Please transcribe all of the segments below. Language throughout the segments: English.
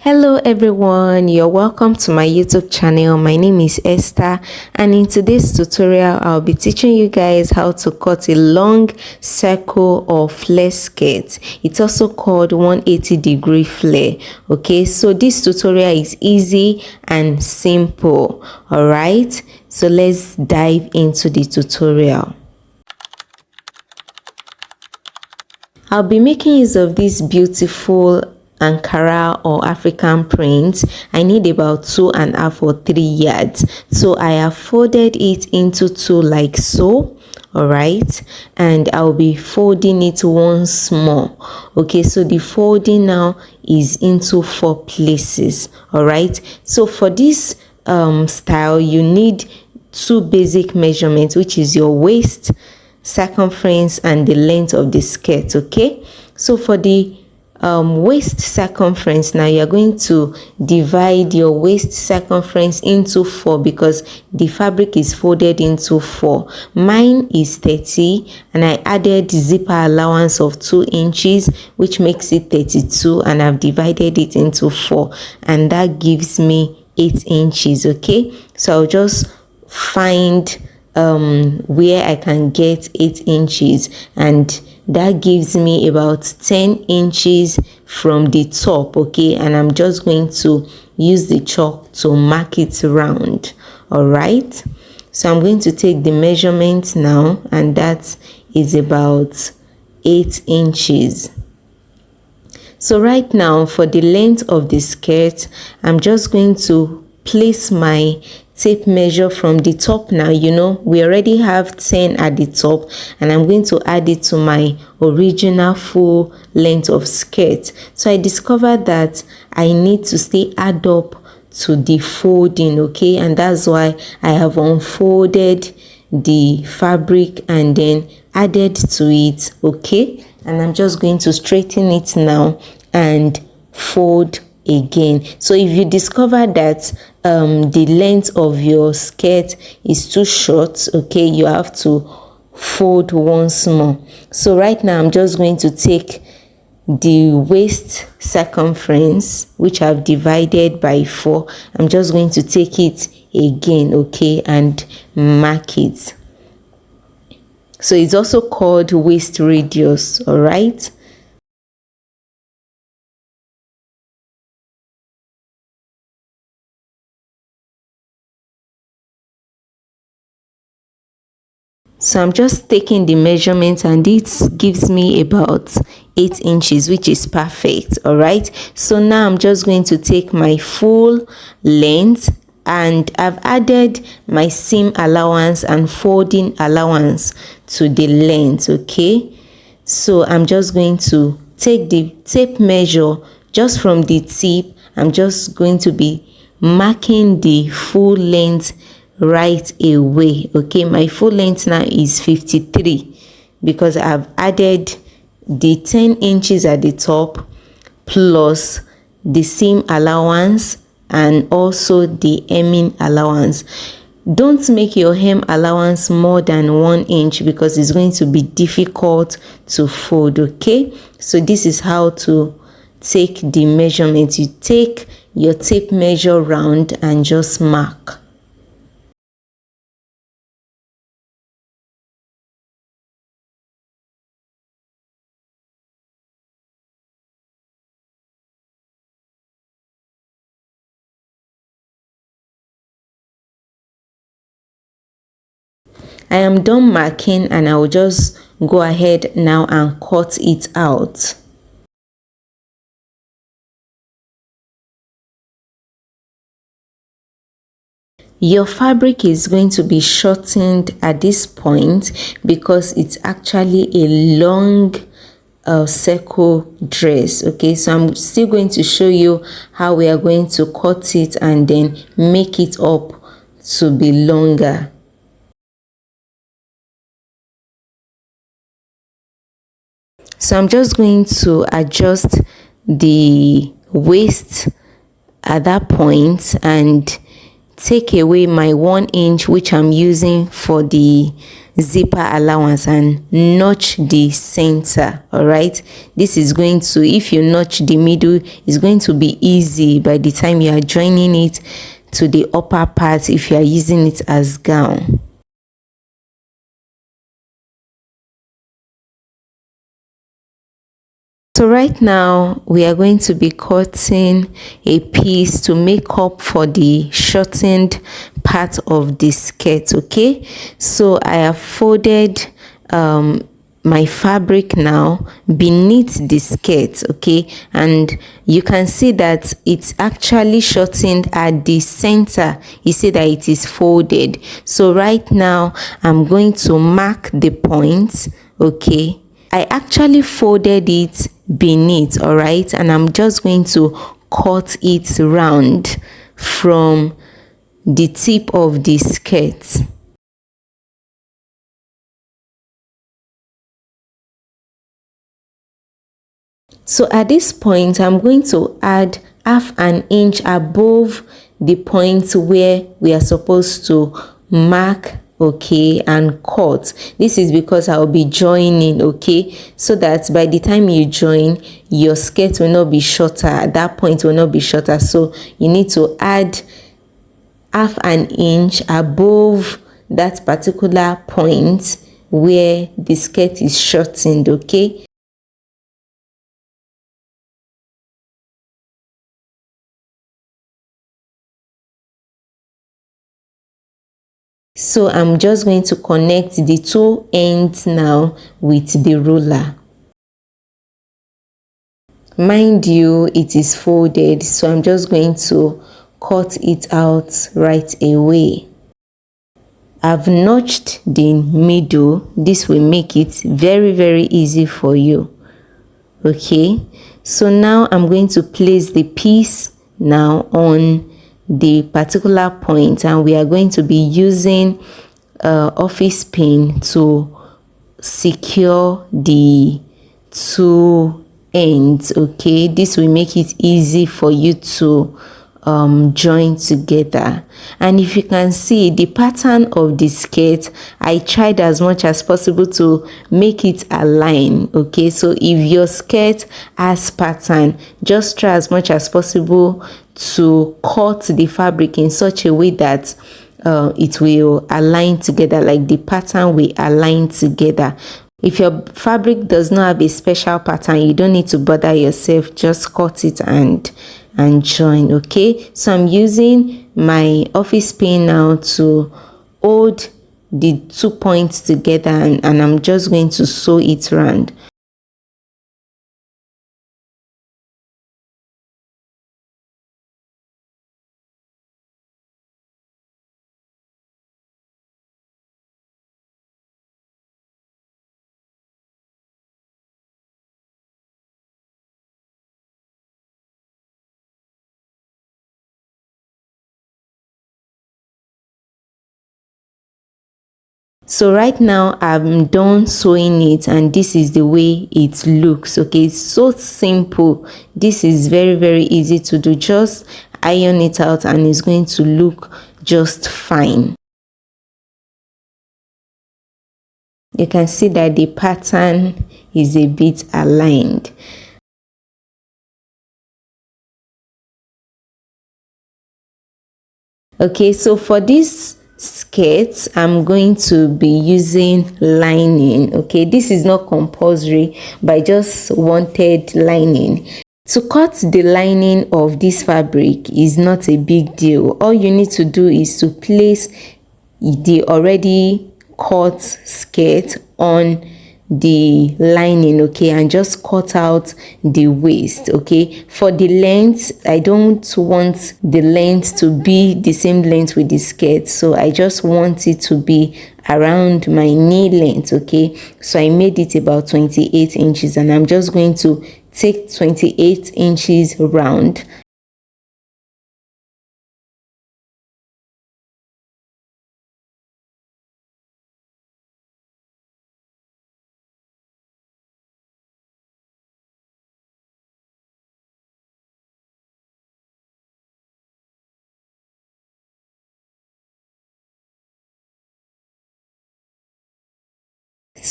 Hello everyone, you're welcome to my YouTube channel. My name is Esther, and in today's tutorial I'll be teaching you guys how to cut a long circle or flare skirt. It's also called 180-degree flare. Okay, so this tutorial is easy and simple. All right, so let's dive into the tutorial. I'll be making use of this beautiful Ankara or African print. I need about 2.5 or 3 yards, so I have folded it into two like so. All right, and I'll be folding it once more. Okay, so the folding now is into 4 places. All right, so for this style you need 2 basic measurements, which is your waist circumference and the length of the skirt. Okay, so for the waist circumference, now you're going to divide your waist circumference into 4 because the fabric is folded into 4. Mine is 30 and I added zipper allowance of 2 inches, which makes it 32, and I've divided it into 4, and that gives me 8 inches. Okay, so I'll just find where I can get 8 inches, and that gives me about 10 inches from the top. Okay, and I'm just going to use the chalk to mark it round. All right, so I'm going to take the measurement now, and that is about 8 inches. So right now for the length of the skirt, I'm just going to place my tape measure from the top. Now you know we already have 10 at the top, and I'm going to add it to my original full length of skirt. So I discovered that I need to still add up to the folding. Okay, and that's why I have unfolded the fabric and then added to it. Okay, and I'm just going to straighten it now and fold again. So if you discover that the length of your skirt is too short, okay, you have to fold once more. So right now I'm just going to take the waist circumference, which I've divided by 4. I'm just going to take it again, okay, and mark it. So it's also called waist radius. All right, so I'm just taking the measurement, and it gives me about 8 inches, which is perfect. All right, so now I'm just going to take my full length, and I've added my seam allowance and folding allowance to the length. Okay, so I'm just going to take the tape measure just from the tip. I'm just going to be marking the full length right away. Okay, my full length now is 53 because I've added the 10 inches at the top plus the seam allowance and also the hemming allowance. Don't make your hem allowance more than 1 inch because it's going to be difficult to fold. Okay, so this is how to take the measurement. You take your tape measure round and just mark. I am done marking, and I will just go ahead now and cut it out. Your fabric is going to be shortened at this point because it's actually a long circle dress. Okay, so I'm still going to show you how we are going to cut it and then make it up to be longer. So I'm just going to adjust the waist at that point and take away my 1 inch which I'm using for the zipper allowance and notch the center. All right, this is going to, if you notch the middle, it's going to be easy by the time you are joining it to the upper part if you are using it as gown. So right now we are going to be cutting a piece to make up for the shortened part of the skirt. Okay, so I have folded my fabric now beneath the skirt. Okay, and you can see that it's actually shortened at the center. You see that it is folded. So right now I'm going to mark the point. Okay, I actually folded it beneath, all right, and I'm just going to cut it round from the tip of the skirt. So at this point I'm going to add half an inch above the point where we are supposed to mark, okay, and cut. This is because I'll be joining, okay, so that by the time you join, your skirt will not be shorter. At that point will not be shorter, so you need to add half an inch above that particular point where the skirt is shortened. Okay, so I'm just going to connect the two ends now with the ruler. Mind you, it is folded, so I'm just going to cut it out right away. I've notched the middle. This will make it very easy for you. Okay, so now I'm going to place the piece now on the particular point, and we are going to be using office pin to secure the two ends. Okay, this will make it easy for you to join together. And if you can see the pattern of the skirt, I tried as much as possible to make it align. Okay, so if your skirt has pattern, just try as much as possible to cut the fabric in such a way that it will align together, like the pattern will align together. If your fabric does not have a special pattern, you don't need to bother yourself, just cut it and join. Okay, so I'm using my office pin now to hold the 2 points together, and I'm just going to sew it round. So right now I'm done sewing it, and this is the way it looks. Okay, it's so simple. This is very easy to do. Just iron it out and it's going to look just fine. You can see that the pattern is a bit aligned. Okay, so for this skirt I'm going to be using lining. Okay, this is not compulsory, but I just wanted lining. To cut the lining of this fabric is not a big deal. All you need to do is to place the already cut skirt on the lining, okay, and just cut out the waist. Okay, for the length, I don't want the length to be the same length with the skirt, so I just want it to be around my knee length. Okay, so I made it about 28 inches, and I'm just going to take 28 inches round.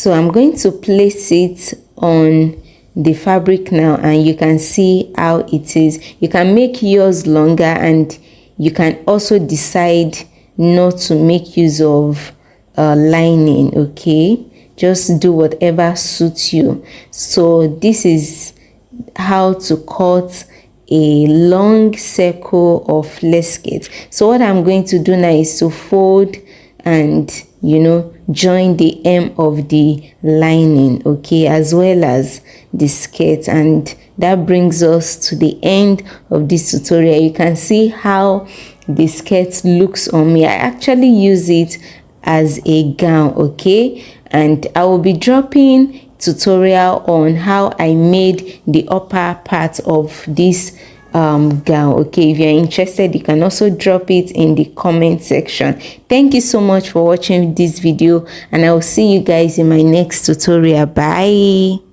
So I'm going to place it on the fabric now, and you can see how it is. You can make yours longer, and you can also decide not to make use of lining. Okay, just do whatever suits you. So this is how to cut a long circle of lace skirt. So what I'm going to do now is to fold and join the hem of the lining, okay, as well as the skirt. And that brings us to the end of this tutorial. You can see how the skirt looks on me. I actually use it as a gown, okay, and I will be dropping tutorial on how I made the upper part of this gown. Okay, if you're interested, you can also drop it in the comment section. Thank you so much for watching this video, and I will see you guys in my next tutorial. Bye.